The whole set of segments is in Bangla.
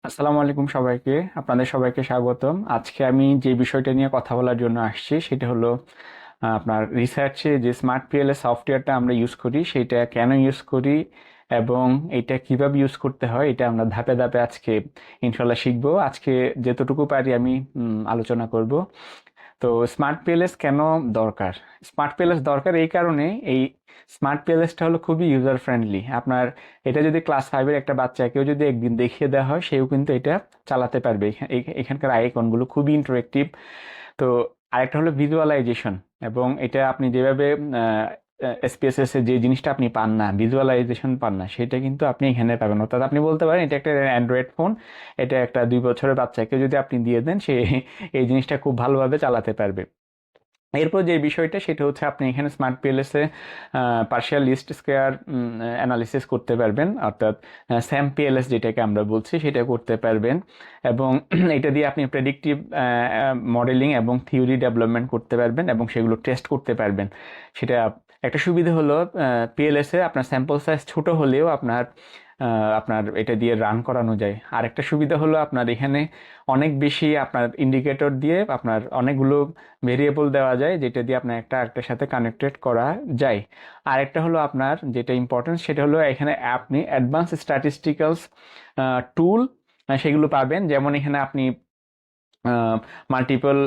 আসসালামু আলাইকুম সবাইকে। আপনাদের সবাইকে স্বাগতম। আজকে আমি যে বিষয়টা নিয়ে কথা বলার জন্য আসছি সেটা হলো আপনার রিসার্চে যে স্মার্ট পিএলএস সফটওয়্যারটা আমরা ইউজ করি সেটা কেন ইউজ করি এবং এটা কিভাবে ইউজ করতে হয় এটা আমরা ধাপে ধাপে আজকে ইনশাল্লাহ শিখবো। আজকে যতটুকু পারি আমি আলোচনা করব। তো স্মার্ট পিএলএস কেন দরকার? স্মার্ট পিএলএস দরকার এই কারণে, এই স্মার্ট পিএলএসটা হলো খুবই ইউজার ফ্রেন্ডলি। আপনার এটা যদি ক্লাস ফাইভের একটা বাচ্চাকেও যদি একদিন দেখিয়ে দেওয়া হয় সেও কিন্তু এটা চালাতে পারবে। এখানকার আইকনগুলো খুবই ইন্টারেক্টিভ। তো আরেকটা হলো ভিজুয়ালাইজেশন, এবং এটা আপনি যেভাবে এসপিএসএস এ যে জিনিসটা আপনি পান না, ভিজুয়ালাইজেশন পান না, সেটা কিন্তু আপনি এখানে পাবেন। অর্থাৎ আপনি বলতে পারেন এটা একটা অ্যান্ড্রয়েড ফোন, এটা একটা 2 বছরের বাচ্চাকে যদি আপনি দিয়ে দেন সে এই জিনিসটা খুব ভালোভাবে চালাতে পারবে। এরপর যে বিষয়টা সেটা হচ্ছে আপনি এখানে স্মার্ট পিএলএস এ পার্শিয়াল লিস্ট স্কোয়ার অ্যানালিসিস করতে পারবেন, অর্থাৎ স্যাম পিএলএস যেটাকে আমরা বলছি সেটা করতে পারবেন। এবং এটা দিয়ে আপনি প্রেডিক্টিভ মডেলিং এবং থিওরি ডেভেলপমেন্ট করতে পারবেন এবং সেগুলো টেস্ট করতে পারবেন। সেটা একটা সুবিধা হলো পিএলএস এ আপনার স্যাম্পল সাইজ ছোট হলেও আপনার এটা দিয়ে রান করানো যায়। আরেকটা সুবিধা হলো আপনার এখানে অনেক বেশি আপনার ইন্ডিকেটর দিয়ে আপনার অনেকগুলো ভেরিয়েবল দেওয়া যায়, যেটা দিয়ে আপনার একটা আরেকটার সাথে কানেক্টেড করা যায়। আরেকটা হলো আপনার যেটা ইম্পর্টেন্ট সেটা হলো এখানে আপনি অ্যাডভান্স স্ট্যাটিস্টিক্যালস টুল সেগুলো পাবেন। যেমন এখানে আপনি মাল্টিপল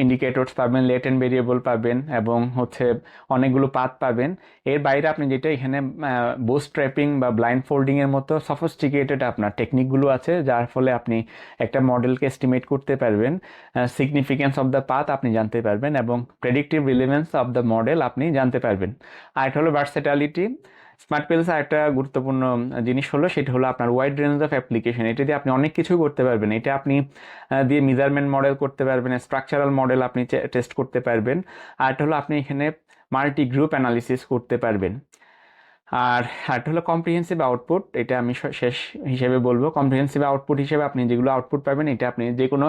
ইন্ডিকেটরস পাবেন, লেটেন্ট ভেরিয়েবল পাবেন এবং হচ্ছে অনেকগুলো পাথ পাবেন। এর বাইরে আপনি যেটা এখানে বুস্ট ট্র্যাপিং বা ব্লাইন্ড ফোল্ডিং এর মতো সফিস্টিকেটেড আপনার টেকনিকগুলো আছে, যার ফলে আপনি একটা মডেলকে এস্টিমেট করতে পারবেন, সিগনিফিকেন্স অফ দ্য পাথ আপনি জানতে পারবেন এবং predictive relevance of the model আপনি জানতে পারবেন। আর এটা হলো ভার্সেটালিটি। স্মার্ট পেলস একটা গুরুত্বপূর্ণ জিনিস হলো সেটা হলো আপনার ওয়াইড রেঞ্জ অফ অ্যাপ্লিকেশন। এটা দিয়ে আপনি অনেক কিছু করতে পারবেন। এটা আপনি দিয়ে মেজারমেন্ট মডেল করতে পারবেন, স্ট্রাকচারাল মডেল আপনি টেস্ট করতে পারবেন। আর এটা হলো আপনি এখানে মাল্টি গ্রুপ অ্যানালিসিস করতে পারবেন। আর আরেকটা হলো কম্প্রিহেন্সিভ আউটপুট। এটা আমি শেষ হিসেবে বলবো, কম্প্রিহেন্সিভ আউটপুট হিসেবে আপনি যেগুলো আউটপুট পাবেন এটা আপনি যে কোনো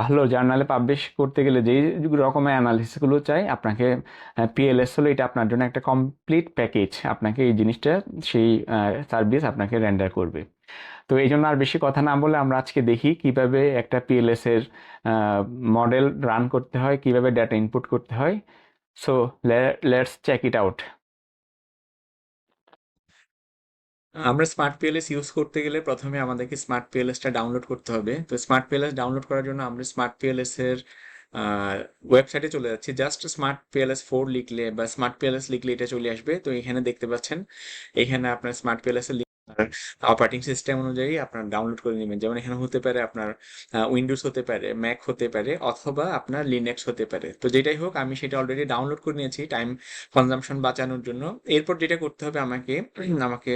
ভালো জার্নালে পাবলিশ করতে গেলে যেই রকমের অ্যানালিসিসগুলো চাই আপনাকে পিএলএস হলো এটা আপনার জন্য একটা কমপ্লিট প্যাকেজ। আপনাকে এই জিনিসটা সেই সার্ভিস আপনাকে রেন্ডার করবে। তো এই জন্য আর বেশি কথা না বলে আমরা আজকে দেখি কিভাবে একটা পিএলএস এর মডেল রান করতে হয়, কিভাবে ডাটা ইনপুট করতে হয়। So let's check it out. আমরা স্মার্ট পিএলএস ইউজ করতে গেলে প্রথমে আমাদেরকে স্মার্ট পিএলএসটা ডাউনলোড করতে হবে। তো স্মার্ট পিএলএস ডাউনলোড করার জন্য আমরা স্মার্ট পিএলএস এর ওয়েবসাইটে চলে যাচ্ছি। জাস্ট স্মার্ট পিএলএস 4 লিখলে বা স্মার্ট পিএলএস লিখলে এটা চলে আসবে। তো এখানে দেখতে পাচ্ছেন, এখানে আপনার স্মার্ট পিএলএস এর অপারেটিং সিস্টেম অনুযায়ী আপনার ডাউনলোড করে নেবেন। যেমন এখানে হতে পারে আপনার উইন্ডোজ হতে পারে, ম্যাক হতে পারে, অথবা আপনার লিনাক্স হতে পারে। তো যেটাই হোক আমি সেটা অলরেডি ডাউনলোড করে নিয়েছি টাইম কনজাম্পশন বাঁচানোর জন্য। এরপর যেটা করতে হবে আমাকে আমাকে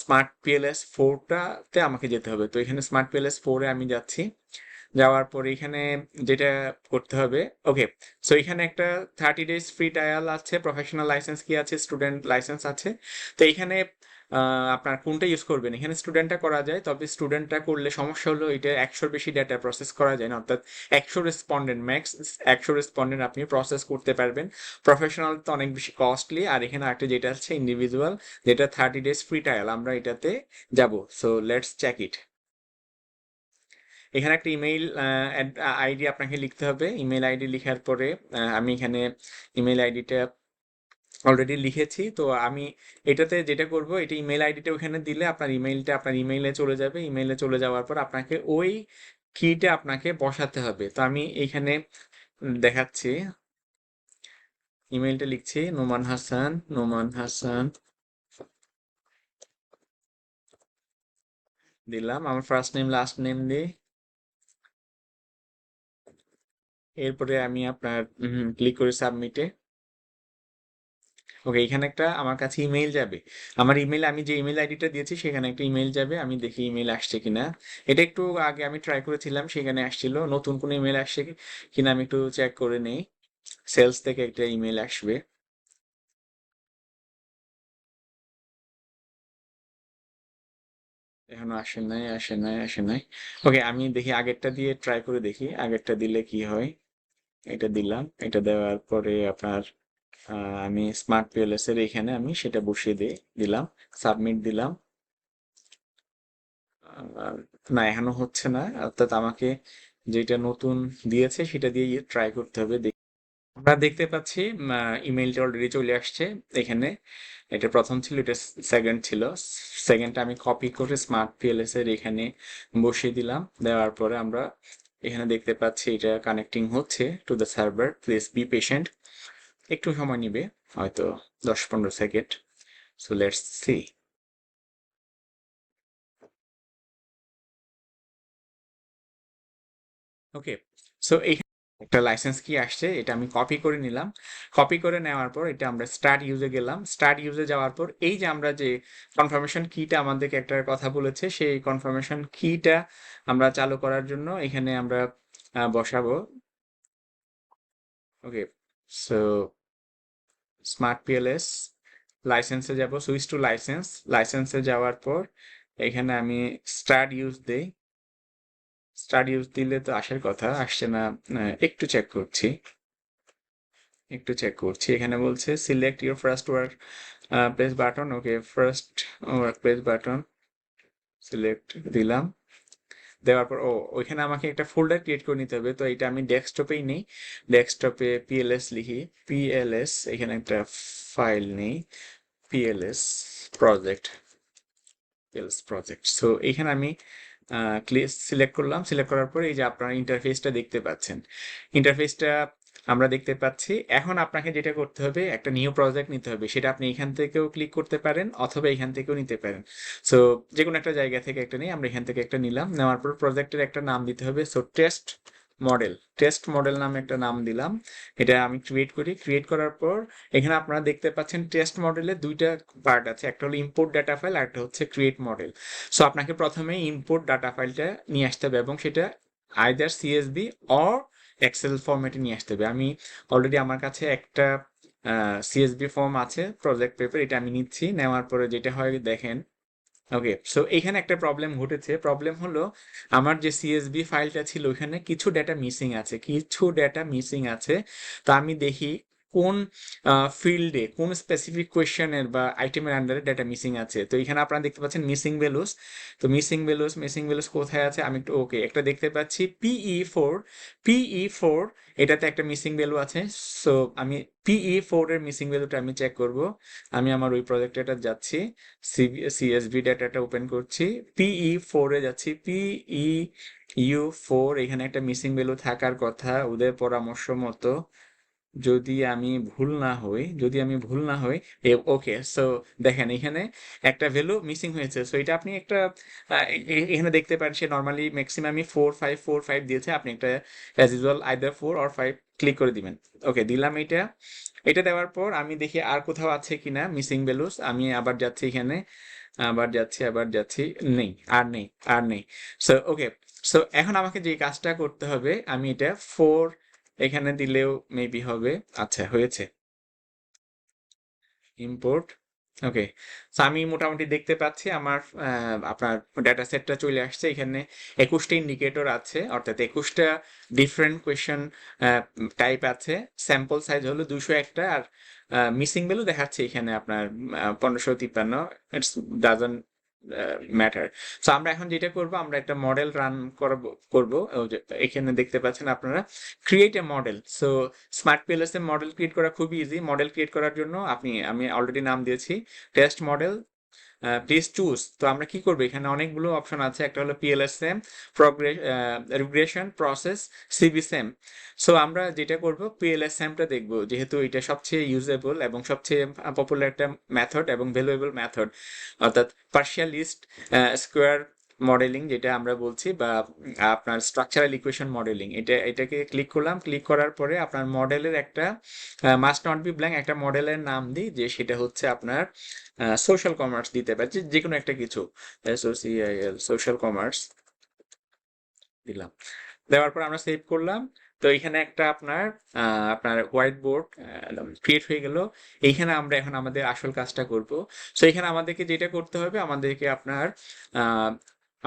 স্মার্ট পিএলএস 4টাতে আমাকে যেতে হবে। তো এখানে স্মার্ট পিএলএস 4-এ আমি যাচ্ছি। যাওয়ার পরে এখানে যেটা করতে হবে, ওকে, সো এখানে একটা 30 days ফ্রি ট্রায়াল আছে, প্রফেশনাল লাইসেন্স কি আছে, স্টুডেন্ট লাইসেন্স আছে। তো এখানে আপনার কোনটা ইউজ করবেন, এখানে স্টুডেন্টটা করা যায়, তবে স্টুডেন্টটা করলে সমস্যা হলো এটা 100-র বেশি ডেটা প্রসেস করা যায় না। অর্থাৎ 100 রেসপন্ডেন্ট, ম্যাক্স 100 রেসপন্ডেন্ট আপনি প্রসেস করতে পারবেন। প্রফেশনাল তো অনেক বেশি কস্টলি। আর এখানে একটা যেটা আছে ইন্ডিভিজুয়াল, যেটা 30 days ফ্রি ট্রায়াল, আমরা এটাতে যাব। So let's check it. এখানে একটা ইমেইল আইডি আপনাকে লিখতে হবে। ইমেইল আইডি লিখার পরে আমি এখানে ইমেইল আইডিটা অলরেডি লিখেছি। তো আমি এটাতে যেটা করব, এটা ইমেইল আইডিটা ওখানে দিলে আপনার ইমেইলটা আপনার ইমেইলে চলে যাবে। ইমেইলে চলে যাওয়ার পর আপনাকে ওই কিটা আপনাকে বসাতে হবে। তো আমি এইখানে দেখাচ্ছি, ইমেইলটা লিখছি নোমান হাসান, নোমান হাসান দিলাম, আমার ফার্স্ট নেম লাস্ট নেম দিই। এরপরে আমি আপনার ক্লিক করি সাবমিটে। ওকে, এখানে একটা আমার কাছে ইমেইল যাবে। আমার ইমেইল, আমি যে ইমেইল আইডিটা দিয়েছি সেখানে একটা ইমেইল যাবে। আমি দেখি ইমেইল আসছে কিনা। এটা একটু আগে আমি ট্রাই করেছিলাম, সেখানে আসছিল। নতুন কোনো ইমেইল আসছে কিনা আমি একটু চেক করে নেই। সেলস থেকে একটা ইমেইল আসবে। এখনো আসে নাই, আসে নাই, আসে নাই। ওকে, আমি দেখি আগেরটা দিয়ে ট্রাই করে দেখি আগেরটা দিলে কি হয়। এটা দিলাম, এটা দেওয়ার পরে আপনার আমি স্মার্ট পিএলএস এর এখানে আমি সেটা বসিয়ে দিলাম, সাবমিট দিলাম। না এখনো হচ্ছে না, অর্থাৎ আমাকে যেটা নতুন দিয়েছে সেটা দিয়ে ট্রাই করতে হবে। আমরা দেখতে পাচ্ছি ইমেইলটা অলরেডি চলে আসছে এখানে। এটা প্রথম ছিল, এটা সেকেন্ড ছিল। সেকেন্ডটা আমি কপি করে স্মার্ট পিএলএস এর এখানে বসিয়ে দিলাম। দেওয়ার পরে আমরা এখানে দেখতে পাচ্ছি এটা কানেক্টিং হচ্ছে to the server. Please be patient, একটু সময় নিবে, হয়তো 10-15 second. So let's see. Okay, so এইখানে একটা লাইসেন্স কি আসছে, এটা আমি কপি করে নিলাম। কপি করে নেওয়ার পর এটা আমরা স্টার্ট ইউজে গেলাম। স্টার্ট ইউজে যাওয়ার পর এই যে আমরা যে কনফার্মেশন কিটা আমাদেরকে একটা কথা বলেছে, সেই কনফার্মেশন কিটা আমরা চালু করার জন্য এখানে আমরা বসাবো। ওকে, সো স্মার্ট পিএলএস লাইসেন্সে যাব, সুইচ টু লাইসেন্স। লাইসেন্সে যাওয়ার পর এখানে আমি স্টার্ট ইউজ দেই। স্টার্ট ইউজ দিলে তো আসার কথা, আসছে না। একটু চেক করছি, এখানে বলছে select your first work place button. Okay, first work place button select দিলাম। দেওয়ার পর ওইখানে আমাকে একটা ফোল্ডার ক্রিয়েট করে নিতে হবে। তো এটা আমি ডেস্কটপেই নেই, ডেস্কটপে পিএলএস লিখি, পিএলএস, এখানে একটা ফাইল নেই, PLS project, PLS project. So এখানে আমি সিলেক্ট করলাম। সিলেক্ট করার পরে এই যে আপনারা ইন্টারফেসটা দেখতে পাচ্ছেন, ইন্টারফেসটা আমরা দেখতে পাচ্ছি। এখন আপনাকে যেটা করতে হবে, একটা নিউ প্রজেক্ট নিতে হবে। সেটা আপনি এখান থেকেও ক্লিক করতে পারেন অথবা এখান থেকেও নিতে পারেন। সো যে কোনো একটা জায়গা থেকে একটা নিই, আমরা এখান থেকে একটা নিলাম। নেওয়ার পর প্রজেক্টের একটা নাম দিতে হবে। সো টেস্ট মডেল নামে একটা নাম দিলাম। এটা আমি ক্রিয়েট করি। ক্রিয়েট করার পর এখানে আপনারা দেখতে পাচ্ছেন টেস্ট মডেলে দুইটা পার্ট আছে, একটা হলো ইম্পোর্ট ডাটা ফাইল আর একটা হচ্ছে ক্রিয়েট মডেল। সো আপনাকে প্রথমে ইম্পোর্ট ডাটা ফাইলটা নিয়ে আসতে হবে এবং সেটা আইদার সিএসভি অর এক্সেল ফরম্যাটে নিয়ে আসতে হবে। আমি অলরেডি আমার কাছে একটা সিএসভি ফর্ম আছে, প্রজেক্ট পেপার, এটা আমি নিচ্ছি। নেওয়ার পরে যেটা হয় দেখেন, ওকে, সো এখানে একটা প্রবলেম ঘটেছে। প্রবলেম হলো আমার যে সিএসভি ফাইলটা ছিল ওখানে কিছু ডেটা মিসিং আছে, তো আমি দেখি কোন ফিল্ডে, কোন স্পেসিফিক কোয়েশ্চেনের বা আইটেমের আন্ডারে ডেটা মিসিং আছে। তো এখানে আপনারা দেখতে পাচ্ছেন মিসিং ভ্যালুস। তো মিসিং ভ্যালুস কোথায় আছে, আমি একটু ওকে একটা দেখতে পাচ্ছি, পিই 4 এটাতে একটা মিসিং ভ্যালু আছে। সো আমি পিই 4 এর মিসিং ভ্যালুটা আমি চেক করব। আমি আমার ওই প্রজেক্টটা যাচ্ছি, সিএসভি ডাটাটা ওপেন করছি, পিই 4 এ যাচ্ছি, পিই ইউ 4, এখানে একটা মিসিং ভ্যালু থাকার কথা ওদের পরামর্শ মতো, যদি আমি ভুল না হই। ওকে, সো দেখেন এখানে একটা ভ্যালু মিসিং হয়েছে। সো এটা আপনি একটা এখানে দেখতে পারেন, সে নর্মালি ম্যাক্সিমামই 4 5 4 5 দিয়েছে। আপনি একটা as usual either 4 or 5 click করে দিবেন। ওকে, দিলাম। এটা দেওয়ার পর আমি দেখি আর কোথাও আছে কিনা মিসিং ভ্যালুস। আমি আবার যাচ্ছি এখানে, আবার যাচ্ছি, নেই, আর নেই। সো ওকে, সো এখন আমাকে যে কাজটা করতে হবে, আমি এটা 4 এখানে দিলেও মেবি হবে। আচ্ছা, হয়েছে, ইম্পোর্ট। ওকে, সো আমি মোটামুটি দেখতে পাচ্ছি আমার আপনার ডাটা সেটটা চলে আসছে। এখানে 21টা ইন্ডিকেটর আছে, অর্থাৎ 21টা ডিফারেন্ট কোয়েশ্চেন টাইপ আছে। স্যাম্পল সাইজ হলো 201টা, আর মিসিং ভ্যালু দেখাচ্ছে এখানে আপনার 1553। It's doesn't matter. সো আমরা এখন যেটা করব, আমরা একটা মডেল রান করব। ওই যে এখানে দেখতে পাচ্ছেন আপনারা, create a model. So smart PLS A model create করা খুবই ইজি। মডেল ক্রিয়েট করার জন্য আমি অলরেডি নাম দিয়েছি টেস্ট মডেল, প্লিজ চুজ। তো আমরা কি করবো, এখানে অনেকগুলো অপশন আছে। একটা হলো পিএলএসএম, রিগ্রেশন, প্রসেস, সিবিসেম। সো আমরা যেটা করব, পিএলএসএমটা দেখব, যেহেতু এটা সবচেয়ে ইউজেবল এবং সবচেয়ে পপুলার একটা মেথড এবং ভ্যালুয়েবল মেথড, অর্থাৎ পার্শিয়াল লিস্ট স্কোয়ার মডেলিং যেটা আমরা বলছি, বা আপনার স্ট্রাকচারাল ইকুয়েশন মডেলিং। এটাকে ক্লিক করলাম। ক্লিক করার পরে আপনার মডেলের একটা মাস্ট নট বি ব্ল্যাঙ্ক, একটা মডেলের নাম দিই, যে সেটা হচ্ছে আপনার সোশ্যাল কমার্স দিতে পারে, যে কোনো একটা কিছু, SOCIL, সোশ্যাল কমার্স দিলাম। দেওয়ার পর আমরা সেভ করলাম। তো এখানে একটা আপনার হোয়াইট বোর্ড ক্রিয়েট হয়ে গেল। এইখানে আমরা এখন আমাদের আসল কাজটা করব। সো এখানে আমাদেরকে যেটা করতে হবে, আমাদেরকে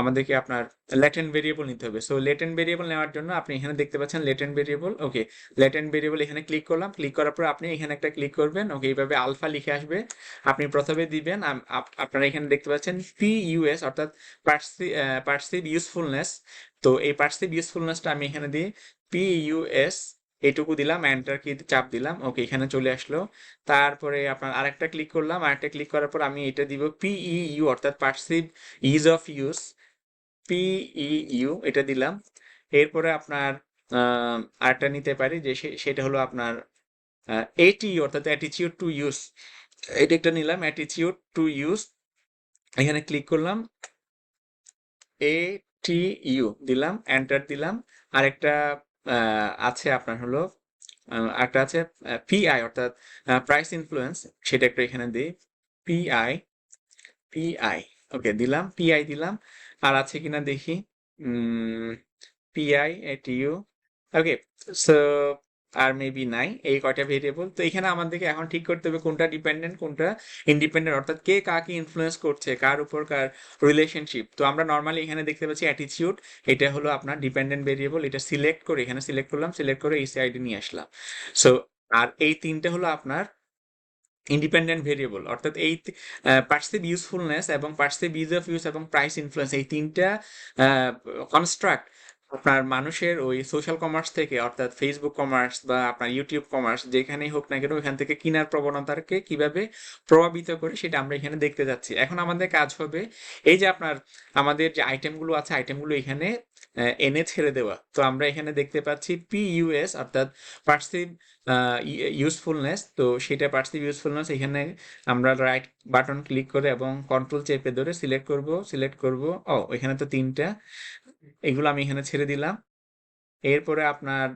আমাদেরকে আপনার ল্যাটেন্ট ভেরিয়েবল নিতে হবে। সো ল্যাটেন্ট ভেরিয়েবল নেওয়ার জন্য আপনি এখানে দেখতে পাচ্ছেন ল্যাটেন্ট ভেরিয়েবল। ওকে, ল্যাটেন্ট ভেরিয়েবল এখানে ক্লিক করলাম। ক্লিক করার পর আপনি এখানে একটা ক্লিক করবেন। ওকে, এইভাবে আলফা লিখে আসবে। আপনি প্রথমে দিবেন আপনারা এখানে দেখতে পাচ্ছেন PUS অর্থাৎ পার্সিভ ইউজফুলনেস। তো এই পার্সিভ ইউজফুলনেসটা আমি এখানে দিই PUS, এইটুকু দিলাম, এন্টার কি চাপ দিলাম। ওকে, এখানে চলে আসলো। তারপরে আপনার আরেকটা ক্লিক করলাম। আরেকটা ক্লিক করার পর আমি এটা দিব PEU অর্থাৎ perceive is of use, PEU এটা দিলাম। এরপরে আপনার আরেকটা নিতে পারি যে সেটা হলো আপনার ATU অর্থাৎ অ্যাটিটিউড টু ইউজ, এটা একটা নিলাম অ্যাটিটিউড টু ইউজ। এখানে ক্লিক করলাম, ATU দিলাম, এন্টার দিলাম। আরেকটা আছে আপনার হলো একটা আছে PI অর্থাৎ প্রাইস ইনফ্লুয়েন্স, সেটা একটা এখানে দিই PI, ওকে দিলাম, PI দিলাম। আর আছে কিনা দেখি, PI ATU, ওকে। সো আর মেবি নাই, এই কয়টা ভেরিয়েবল। তো এখানে আমাদেরকে এখন ঠিক করতে হবে কোনটা ডিপেন্ডেন্ট কোনটা ইন্ডিপেন্ডেন্ট, অর্থাৎ কে কাকে ইনফ্লুয়েন্স করছে, কার উপর কার রিলেশনশিপ। তো আমরা নর্মালি এখানে দেখতে পাচ্ছি অ্যাটিটিউড, এটা হলো আপনার ডিপেন্ডেন্ট ভেরিয়েবল। এটা সিলেক্ট করে এখানে সিলেক্ট করলাম, সিলেক্ট করে ECID নিয়ে আসলাম। সো আর এই তিনটে হলো আপনার ইন্ডিপেন্ডেন্ট ভেরিয়েবল, অর্থাৎ এই পার্সিভ ইউজফুলনেস এবং পার্সিভ ইজ অফ ইউজ এবং প্রাইস ইনফ্লুয়েন্স, এই তিনটা কনস্ট্রাক্ট আপনার মানুষের ওই সোশ্যাল কমার্স থেকে, অর্থাৎ ফেসবুক কমার্স বা আপনার ইউটিউব কমার্স যেখানেই হোক না কেন, ওইখান থেকে কেনার প্রবণতাকে কিভাবে প্রভাবিত করে সেটা আমরা এখানে দেখতে যাচ্ছি। এখন আমাদের কাজ হবে এই যে আপনার আমাদের যে আইটেমগুলো আছে, আইটেমগুলো এখানে এনে ছেড়ে দেওয়া। তো আমরা এখানে দেখতে পাচ্ছি PUS অর্থাৎ পার্সিভ ইউজফুলনেস। তো সেটা পার্সিভ ইউজফুলনেস এখানে আমরা রাইট বাটন ক্লিক করে এবং কন্ট্রোল চেপে ধরে সিলেক্ট করব। এখানে তো তিনটা, এগুলো আমি এখানে ছেড়ে দিলাম। এরপরে আপনার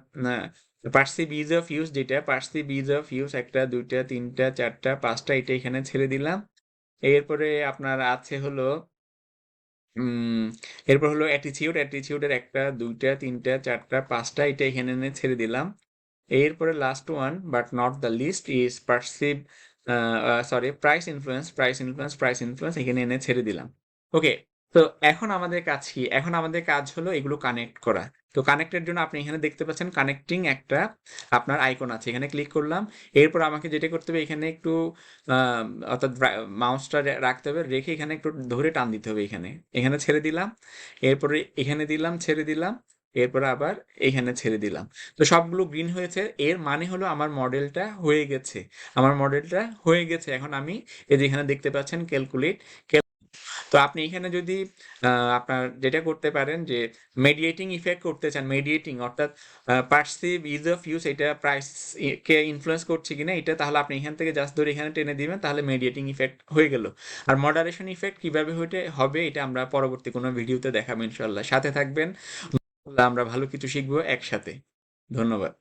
পার্সিভ ইজ অফ ইউজ, যেটা পার্সিভ ইজ অফ ইউজ একটা দুইটা তিনটা চারটা পাঁচটা, এটা এখানে ছেড়ে দিলাম। এরপরে আপনার আছে হলো এরপর হলো অ্যাটিটিউডের একটা দুইটা তিনটা চারটা পাঁচটা, এটা এখানে এনে ছেড়ে দিলাম। এরপরে last one but not the least is perceive price influence এখানে এনে ছেড়ে দিলাম। ওকে, তো এখন আমাদের কাজ কি? এখন আমাদের কাজ হলো এগুলো কানেক্ট করা। তো কানেক্টের জন্য আপনি এখানে দেখতে পাচ্ছেন কানেক্টিং একটা আপনার আইকন আছে, এখানে ক্লিক করলাম। এরপর আমাকে যেটা করতে হবে এখানে একটু অর্থাৎ মাউসটা রাখতে হবে, রেখে এখানে একটু ধরে টান দিতে হবে, এখানে এখানে ছেড়ে দিলাম। এরপরে এখানে দিলাম, ছেড়ে দিলাম। এরপরে আবার এখানে ছেড়ে দিলাম। তো সবগুলো গ্রিন হয়েছে, এর মানে হলো আমার মডেলটা হয়ে গেছে। এখন আমি এই যে এখানে দেখতে পাচ্ছেন ক্যালকুলেট। তো আপনি এখানে যদি আপনার যেটা করতে পারেন যে মেডিয়েটিং ইফেক্ট করতে চান, মেডিয়েটিং অর্থাৎ পার্সিভ ইজ অফ ইউজ এটা প্রাইস কে ইনফ্লুয়েন্স করছে কিনা এটা, তাহলে আপনি এখান থেকে জাস্ট ধরে এখানে টেনে দিবেন, তাহলে মেডিয়েটিং ইফেক্ট হয়ে গেল। আর মডারেশন ইফেক্ট কিভাবে হবে এটা আমরা পরবর্তী কোনো ভিডিওতে দেখাবো ইনশাল্লাহ। সাথে থাকবেন, আমরা ভালো কিছু শিখবো একসাথে। ধন্যবাদ।